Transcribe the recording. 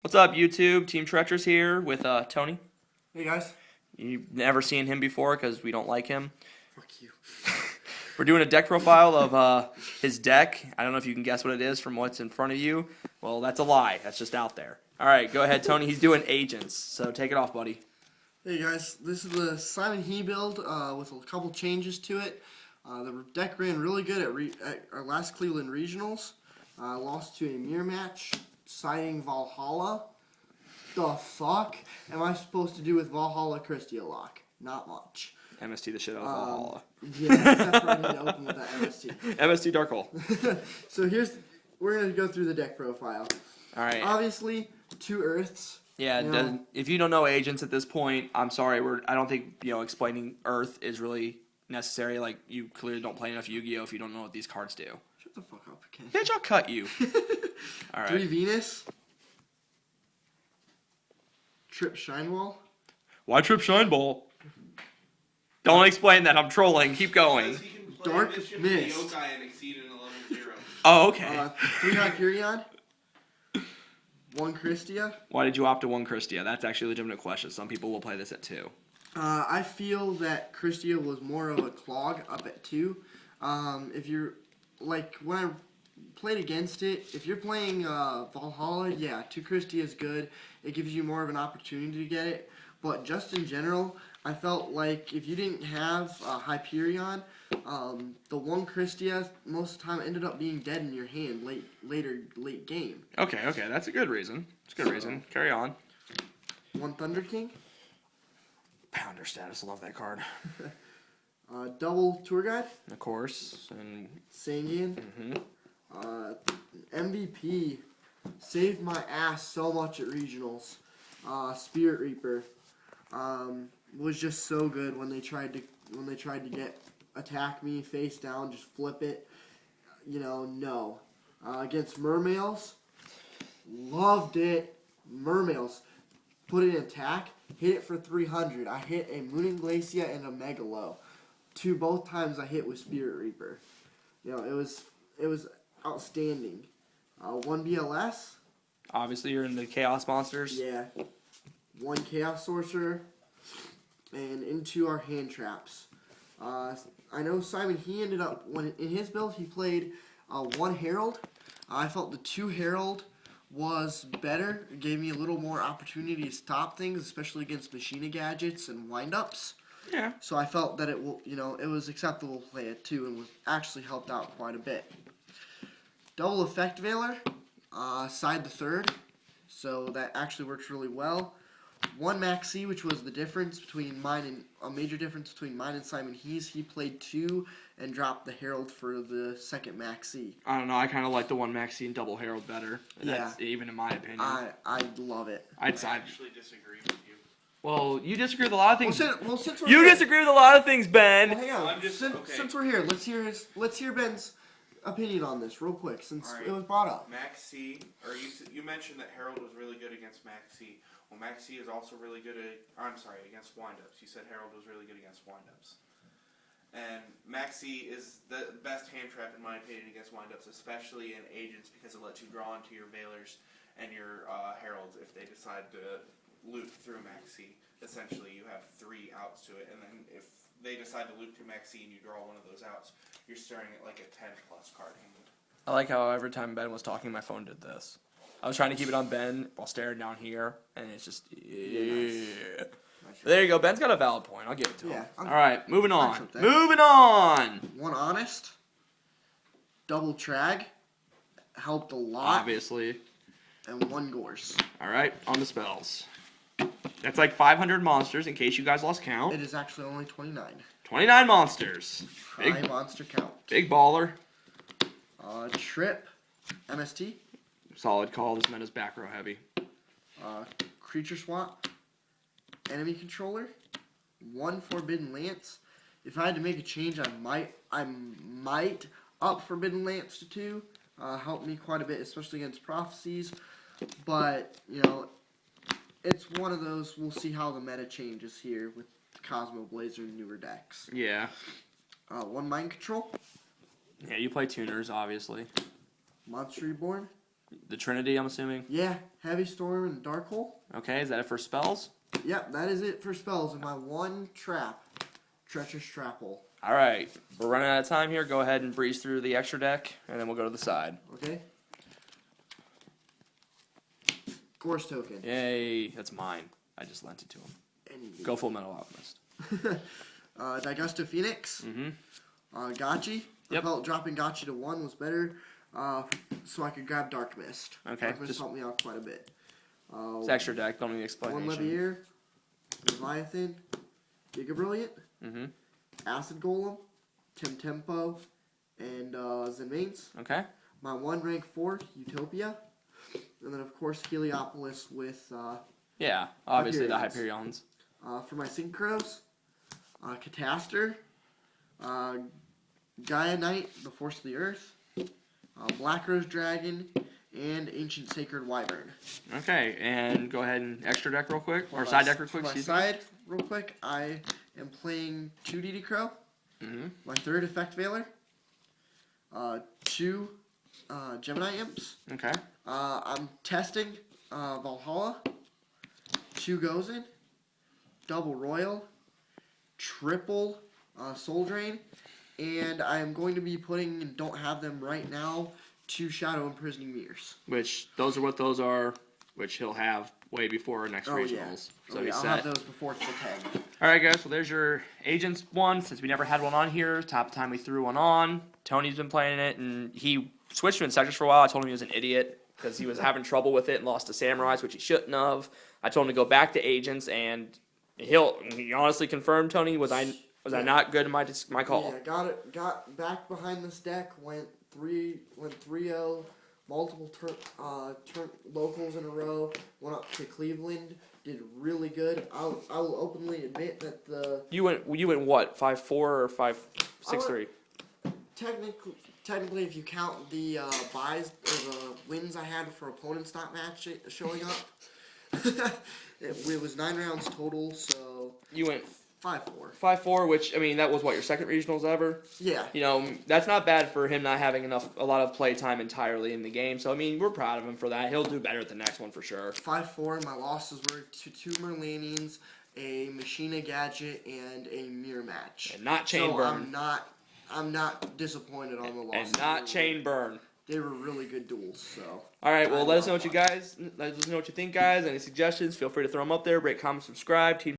What's up, YouTube? TeamTreacherous here with Tony. Hey guys. You've never seen him before because we don't like him. Fuck you. We're doing a deck profile of his deck. I don't know if you can guess what it is from what's in front of you. Well, that's a lie. That's just out there. All right, go ahead, Tony. He's doing agents, so take it off, buddy. Hey guys, this is the Simon He build with a couple changes to it. The deck ran really good at our last Cleveland Regionals. Lost to a mirror match, citing Valhalla. The fuck am I supposed to do with Valhalla Christia lock? Not much. MST the shit out of Valhalla. Yeah, except for I need to open with that MST. MST Dark Hole. So we're going to go through the deck profile. All right. Obviously, 2 Earths. Yeah, if you don't know agents at this point, I'm sorry. I don't think explaining Earth is really necessary. Like, you clearly don't play enough Yu-Gi-Oh! If you don't know what these cards do. Shut the fuck up, Ken. Bitch, I'll cut you. All right. 3 Venus. Trip Shinewall. Why Trip Shineball? Don't explain that. I'm trolling. Keep going. He can play Dark Mischief Mist. Yokai and exceed in a level 0. Oh, okay. 3 Hyperion. 1 Christia. Why did you opt to 1 Christia? That's actually a legitimate question. Some people will play this at 2. I feel that Christia was more of a clog up at 2. If you're, like, when I played against it, if you're playing Valhalla, yeah, 2 Christia is good. It gives you more of an opportunity to get it. But just in general, I felt like if you didn't have Hyperion, the 1 Christia most of the time ended up being dead in your hand late game. Okay, that's a good reason. It's a good reason. Carry on. 1 Thunder King. Pounder status. Love that card. Double Tour Guide. Of course. And Sangian. MVP. Saved my ass so much at regionals. Spirit Reaper. Was just so good when they tried to attack me face down, just flip it. No. Against Mermails, loved it. Mermails, put it in attack, hit it for 300. I hit a Mooning Glacia and a Megalo. Both times I hit with Spirit Reaper. It was outstanding. 1 BLS. Obviously, you're in the Chaos Monsters. Yeah. 1 Chaos Sorcerer. And into our hand traps. I know Simon, he ended up, in his build, he played 1 Herald. I felt the 2 Herald was better. It gave me a little more opportunity to stop things, especially against Machina Gadgets and windups. Yeah. So I felt that it was acceptable to play at 2 and was actually helped out quite a bit. Double Effect Veiler, side the 3rd. So that actually works really well. 1 Maxi, which was the difference between a major difference between mine and Simon He's. He played 2 and dropped the Herald for the 2nd Maxi. I don't know. I kind of like the 1 Maxi and double Herald better. Yeah. That's even in my opinion. I love it. I actually disagree with you. Well, you disagree with a lot of things. Since we're You here, disagree with a lot of things, Ben. Well, hang on. I'm just- okay. Since we're here, let's hear Ben's opinion on this real quick, since Alright. it was brought up. Max C, or you mentioned that Harold was really good against Max C. Well, Max C is also really good against windups. You said Harold was really good against windups. And Max C is the best hand trap, in my opinion, against windups, especially in agents, because it lets you draw into your Veilers and your Heralds if they decide to loop through Max C. Essentially, you have 3 outs to it, and then if they decide to loop to Max C and you draw one of those outs, you're staring at like a 10+ card hand. I like how every time Ben was talking, my phone did this. I was trying to keep it on Ben while staring down here, and it's just, yeah. There you go. Ben's got a valid point. I'll give it to him. Yeah, All right, moving on. accept that. Moving on. 1 Honest. Double Trag. Helped a lot. Obviously. And 1 Gorse. All right, on the spells. That's like 500 monsters, in case you guys lost count. It is actually only 29. 29 monsters. High monster count. Big baller. Trip. MST. Solid call. This meta's back row heavy. Creature Swap. Enemy Controller. 1 Forbidden Lance. If I had to make a change, I might up Forbidden Lance to 2. Helped me quite a bit, especially against Prophecies. But, it's one of those, we'll see how the meta changes here with Cosmo Blazer and newer decks. Yeah. 1 Mind Control. Yeah, you play tuners, obviously. Monster Reborn. The Trinity, I'm assuming. Yeah, Heavy Storm and Dark Hole. Okay, is that it for spells? Yep, that is it for spells. And my one trap, Treacherous Trap Hole. All right, we're running out of time here. Go ahead and breeze through the extra deck, and then we'll go to the side. Okay. Gorse Token. Yay, that's mine. I just lent it to him. Go Full Metal Alchemist. Digusta Phoenix. Mm-hmm. Gotchi. Yep. I felt dropping Gotchi to 1 was better, so I could grab Dark Mist. Okay, Dark Mist just- helped me out quite a bit. It's extra deck. Don't need One explanation. Levier, Leviathan, Giga Brilliant, Mm-hmm. Acid Golem, Tempo, and Zenmaines. Okay. My 1 rank 4, Utopia. And then, of course, Heliopolis with, Yeah, obviously the Hyperions. Hyperions. for my Synchros, Cataster, Gaia Knight, the Force of the Earth, Black Rose Dragon, and Ancient Sacred Wyvern. Okay, and go ahead and extra deck real quick, or For side my- deck real quick. For my Excuse me. side, real quick, I am playing 2 DD Crow, Mm-hmm. my 3rd Effect Veiler, 2 Gemini Imps. Okay. I'm testing Valhalla, 2 Gozen, double Royal, triple Soul Drain, and I am going to be putting, and don't have them right now, 2 Shadow Imprisoning Mirrors. Which those are what those are. Which he'll have way before our next Oh, yeah. regionals. So Oh, he's yeah, I'll set. have those before it's the 10. All right, guys. So there's your agents one. Since we never had one on here, top time we threw one on. Tony's been playing it, and he switched to Insectors for a while. I told him he was an idiot because he was having trouble with it and lost to Samurais, which he shouldn't have. I told him to go back to agents, and he honestly confirmed. Tony, was I not good in my call? Yeah, got back behind this deck, went 3-0, multiple locals in a row, went up to Cleveland, did really good. I will openly admit that You went what 5-4 or 5-6-3? technically if you count the buys or the wins I had for opponents not match showing up, it was 9 rounds total, so You went 5-4. 5-4, which I mean that was what your second regionals ever. Yeah. You know, that's not bad for him not having a lot of play time entirely in the game. So I mean, we're proud of him for that. He'll do better at the next one for sure. 5-4. My losses were to 2 Merlanians, a Machina Gadget, and a Mirror Match. And not Chain so Burn. I'm not disappointed on the losses. And not Chain Burn. They were really good duels. So. All right, well, I let us know love what you think, guys. Any suggestions? Feel free to throw them up there. Rate, comment, subscribe. Team